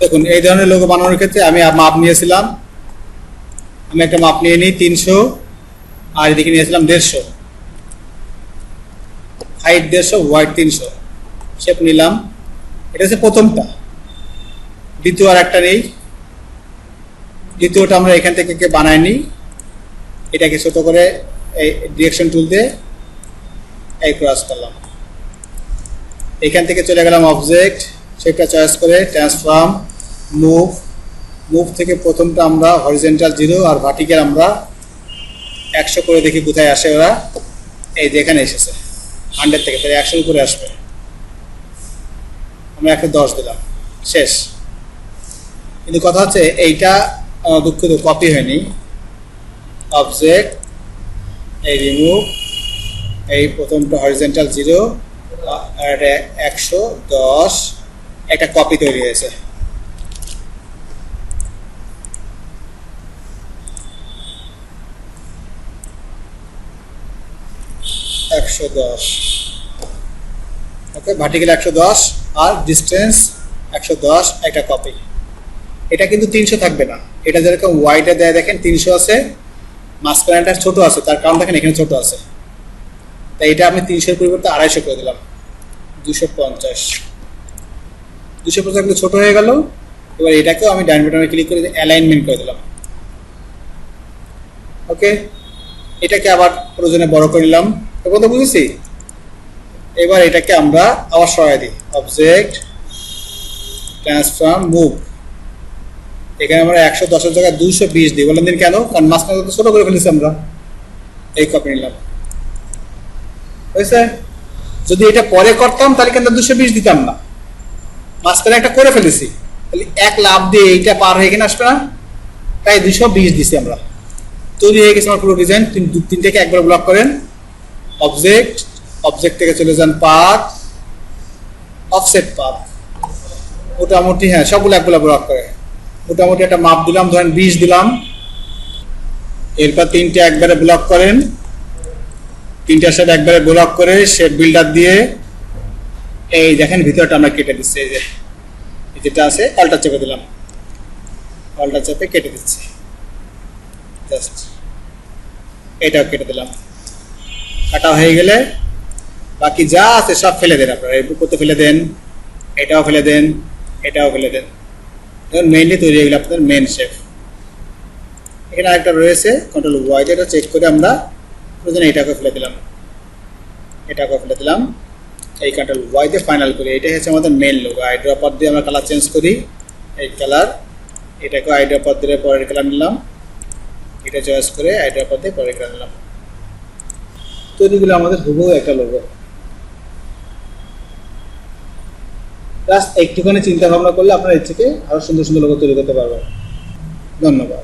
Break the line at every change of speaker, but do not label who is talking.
দেখুন এই ধরনের লোগো বানানোর ক্ষেত্রে আমি মাপ নিয়েছিলাম, আমি একটা মাপ নিয়ে নিই 300, আর এদিকে নিয়েছিলাম 150, হাইট 150, ওয়াইড 300, শেপ নিলাম। এটা হচ্ছে প্রথমটা। দ্বিতীয় আর একটা নেই, দ্বিতীয়টা আমরা এখান থেকে বানাই নিই। এটাকে ছোট করে এই ডিরেকশন টুল দিয়ে এই ক্রস করলাম। এখান থেকে চলে গেলাম অবজেক্ট, সেটা চয়েস করে ট্রান্সফর্ম, মুভ। মুভ থেকে প্রথমটা আমরা হরিজন্টাল 0 আর ভার্টিক্যাল আমরা 100 করে দেখি কোথায় আসে ওরা। এই যে এখানে এসেছে 100 থেকে, তাহলে 100 উপরে আসবে। আমরা 110 দিলাম, শেষ। কিন্তু কথা হচ্ছে এইটা দুঃখিত কপি হয়নি। অবজেক্ট, এই রিমুভ, এই প্রথমটা হরিজন্টাল 0 আর 110, একটা কপি তৈরি হয়েছে। ওকে, ভার্টিক্যাল 110 আর ডিস্টেন্স 110, একটা কপি। এটা কিন্তু 300 থাকবে না, এটা যেরকম ওয়াইডে দেয় দেখেন 300 আছে, মাঝখানটা ছোট আছে, তার কারণ দেখেন এখানে ছোট আছে, তাই এটা আমি 300 পরিবর্তে 250 করে দিলাম, 250। 250 কিন্তু ছোট হয়ে গেল। এবার এটাকেও আমি ডান বাটনে ক্লিক করে অ্যালাইনমেন্ট করে দিলাম। ওকে, এটাকে আবার প্রয়োজনে বড় করে নিলাম। এখন তো বুঝেছি। এবার এটাকে আমরা আবার সরাই দিই, অবজেক্ট, ট্রান্সফর্ম, মুভ। এখানে আমরা 110 এর জায়গায় 220 দিই। বলেন দিন কেন? কারণ মাঝখানে তো ছোট করে ফেলেছি আমরা। এই কপি নিলাম, বুঝছে? যদি এটা পরে করতাম তাহলে কিন্তু 220 দিতাম না, মাঝখানে একটা করে ফেলেছি, তাহলে এক লাভ দিয়ে এইটা পার হয়ে এখানে আসবে না, তাই 220 দিছি আমরা। তৈরি হয়ে গেছে আমার পুরো ডিজাইন। তিনটাকে একবার ব্লক করেন, অবজেক্ট, অবজেক্ট থেকে চলে যান পাথ, অফসেট পাথ, মোটামুটি হ্যাঁ সবগুলো একগুলো ব্লক করে মোটামুটি একটা মাপ দিলাম, ধরেন 20 দিলাম। এরপর তিনটে একবারে ব্লক করেন, তিনটার সাথে একবারে ব্লক করে শেপ বিল্ডার দিয়ে এই দেখেন ভিতরটা আমরা কেটে দিচ্ছি। এই যে যেটা আছে পাল্টা চেপে দিলাম, পাল্টা চেপে কেটে দিচ্ছি, জাস্ট এটাও কেটে দিলাম। কাটা হয়ে গেলে বাকি যা আছে সব ফেলে দেন আপনারা, এই বুকতে ফেলে দেন, এটাও ফেলে দেন, এটাও ফেলে দেন। এখন মেইনলি তৈরি হয়ে গেল আপনাদের মেন শেপ। এখানে আরেকটা রয়েছে কন্ট্রোল ওয়াই, এটা চেক করে আমরা প্রয়োজনে এটাকে ফেলে দিলাম, এটাকে ফেলে দিলাম। এই কন্ট্রোল ওয়াই দিয়ে ফাইনাল করি। এটাই হচ্ছে আমাদের মেন লোগো। আই ড্রপার দিয়ে আমরা কালার চেঞ্জ করি, এই কালার, এটাকে আই ড্রপার দিয়ে পরের কালার নিলাম, এটা চয়েস করে আই ড্রপার দিয়ে পরের কালার নিলাম। তৈরিগুলো আমাদের হুবহু একটা লোগো। জাস্ট একটুখানি চিন্তা ভাবনা করলে আপনারা এর থেকে আরো সুন্দর সুন্দর লোগো তৈরি করতে পারবেন। ধন্যবাদ।